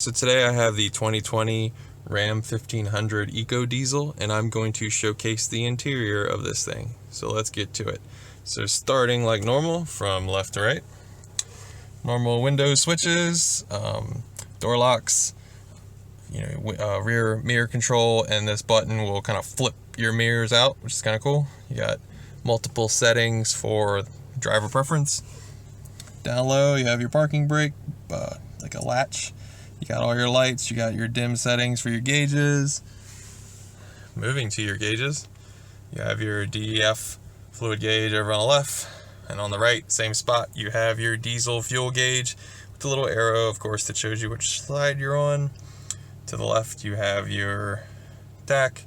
So today I have the 2020 Ram 1500 Eco Diesel, and I'm going to showcase the interior of this thing. So let's get to it. So starting like normal from left to right. Normal window switches, door locks, rear mirror control, and this button will kind of flip your mirrors out, which is kind of cool. You got multiple settings for driver preference. Down low you have your parking brake, like a latch. You got all your lights, you got your dim settings for your gauges. Moving to your gauges, you have your DEF fluid gauge over on the left, and on the right, same spot, you have your diesel fuel gauge with the little arrow, of course, that shows you which slide you're on. To the left, you have your DAC.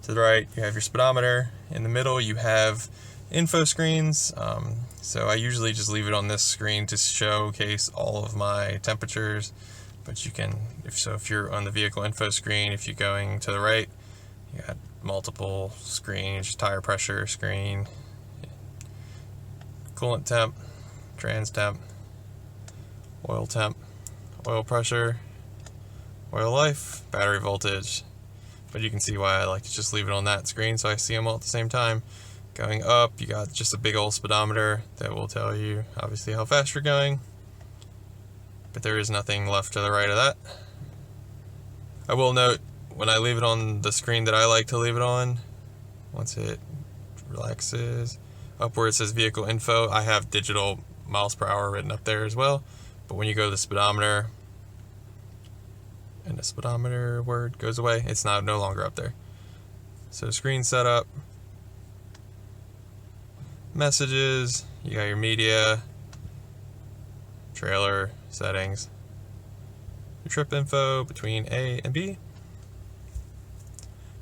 To the right, you have your speedometer. In the middle, you have info screens. So I usually just leave it on this screen to showcase all of my temperatures. But you can, if you're on the vehicle info screen, if you're going to the right, you got multiple screens, tire pressure screen, coolant temp, trans temp, oil pressure, oil life, battery voltage. But you can see why I like to just leave it on that screen so I see them all at the same time. Going up, you got just a big old speedometer that will tell you obviously how fast you're going. But there is nothing left to the right of that. I will note, when I leave it on the screen that I like to leave it on, once it relaxes, up where it says vehicle info, I have digital miles per hour written up there as well. But when you go to the speedometer, and the speedometer word goes away, it's no longer up there. So screen setup, messages, you got your media, trailer settings, your trip info between A and B,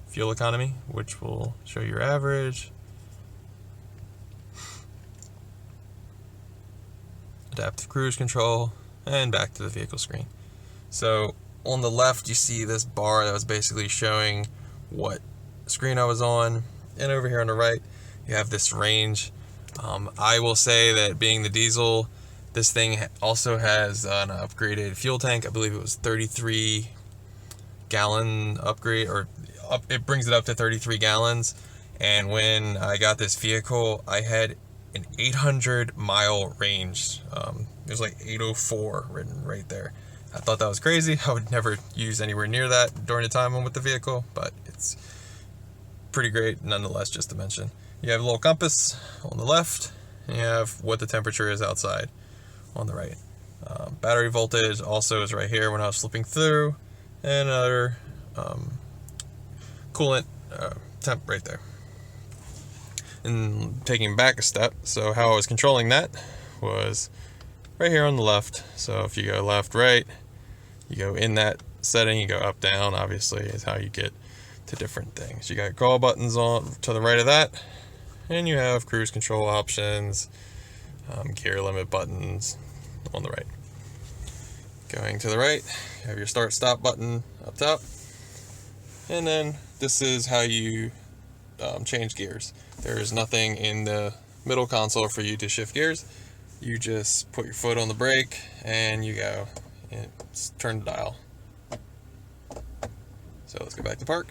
fuel economy, which will show your average, adaptive cruise control, and back to the vehicle screen. So on the left, you see this bar that was basically showing what screen I was on, and over here on the right, you have this range. I will say that being the diesel, this thing also has an upgraded fuel tank. I believe it was 33 gallon upgrade, it brings it up to 33 gallons. And when I got this vehicle, I had an 800 mile range. There's like 804 written right there. I thought that was crazy. I would never use anywhere near that during the time I'm with the vehicle, but it's pretty great nonetheless, just to mention. You have a little compass on the left, and you have what the temperature is outside on the right. Battery voltage also is right here when I was flipping through, and another coolant temp right there. And taking back a step, so how I was controlling that was right here on the left. So if you go left, right, you go in that setting, you go up, down, obviously is how you get to different things. You got call buttons on to the right of that, and you have cruise control options, gear limit buttons on the right. Going to the right, you have your start stop button up top, and then this is how you change gears. There is nothing in the middle console for you to shift gears. You just put your foot on the brake and you go and turn the dial. So let's go back to park.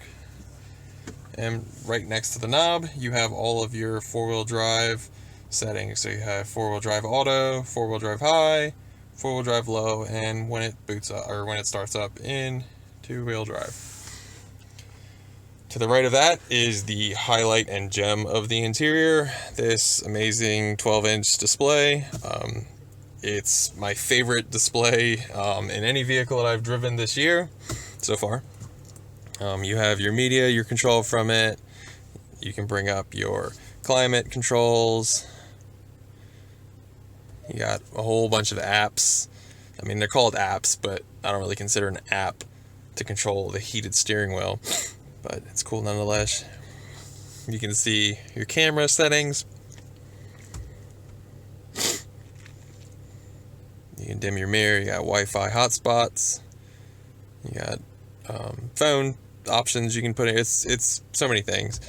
And right next to the knob, you have all of your four-wheel drive settings. So you have four-wheel drive auto, four-wheel drive high, four-wheel drive low, and when it boots up, or when it starts up, in two-wheel drive. To the right of that is the highlight and gem of the interior, this amazing 12-inch display. It's my favorite display in any vehicle that I've driven this year so far. You have your media, your control from it. You can bring up your climate controls. You got a whole bunch of apps. I mean, they're called apps, but I don't really consider an app to control the heated steering wheel. But it's cool nonetheless. You can see your camera settings. You can dim your mirror. You got Wi-Fi hotspots. You got phone options you can put in. It's so many things.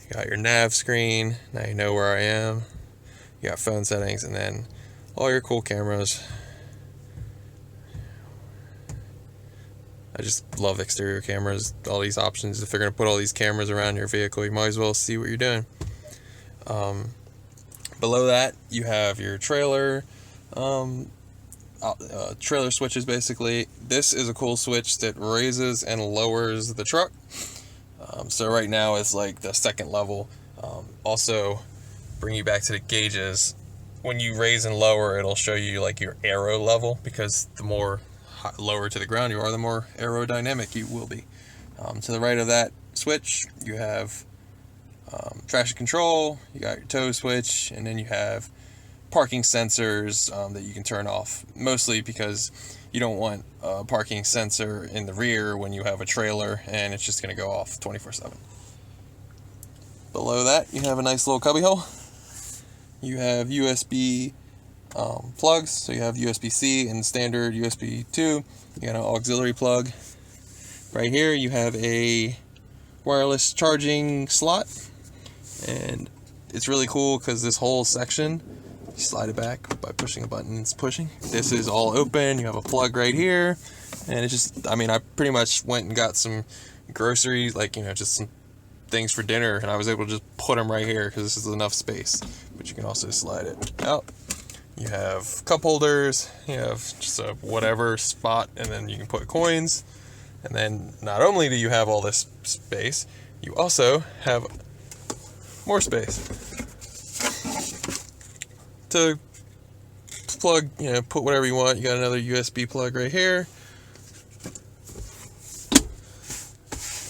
You got your nav screen. Now you know where I am. You got phone settings, and then all your cool cameras. I just love exterior cameras, all these options. If they're going to put all these cameras around your vehicle, you might as well see what you're doing. Below that, you have your trailer, trailer switches basically. This is a cool switch that raises and lowers the truck. So right now it's like the second level. Also, bring you back to the gauges. When you raise and lower, it'll show you like your aero level, because the more lower to the ground you are, the more aerodynamic you will be. To the right of that switch, you have traction control, you got your tow switch, and then you have parking sensors that you can turn off, mostly because you don't want a parking sensor in the rear when you have a trailer and it's just going to go off 24/7. Below that, you have a nice little cubby hole. You have USB plugs, so you have USB-C and standard USB 2. You got an auxiliary plug. Right here you have a wireless charging slot, and it's really cool because this whole section, you slide it back by pushing a button, it's pushing. This is all open, you have a plug right here, and it's just, I mean, I pretty much went and got some groceries, like, you know, just some things for dinner, and I was able to just put them right here because this is enough space. But you can also slide it out. You have cup holders, you have just a whatever spot, and then you can put coins. And then not only do you have all this space, you also have more space to plug, you know, put whatever you want. You got another USB plug right here.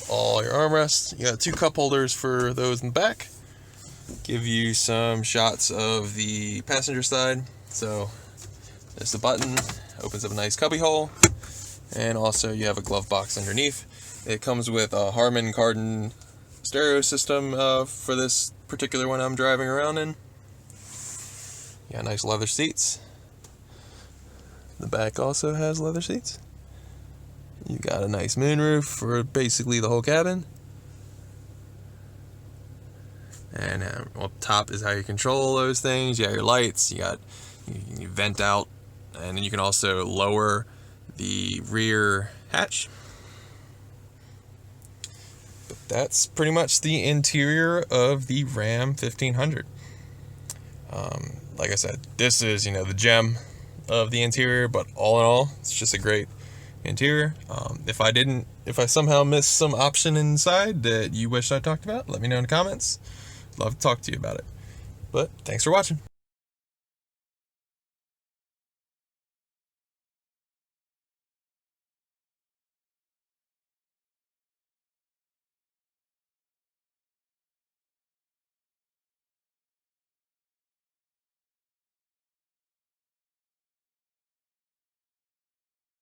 All your armrests. You got 2 cup holders for those in the back. Give you some shots of the passenger side. So there's the button, opens up a nice cubby hole, and also you have a glove box underneath. It comes with a Harman Kardon stereo system for this particular one I'm driving around in. You got nice leather seats. The back also has leather seats. You got a nice moonroof for basically the whole cabin. And up top is how you control those things. You got your lights, you vent out, and then you can also lower the rear hatch. But that's pretty much the interior of the Ram 1500. Like I said, this is, you know, the gem of the interior, but all in all, it's just a great interior. If I somehow missed some option inside that you wish I talked about, let me know in the comments. Love to talk to you about it. But thanks for watching.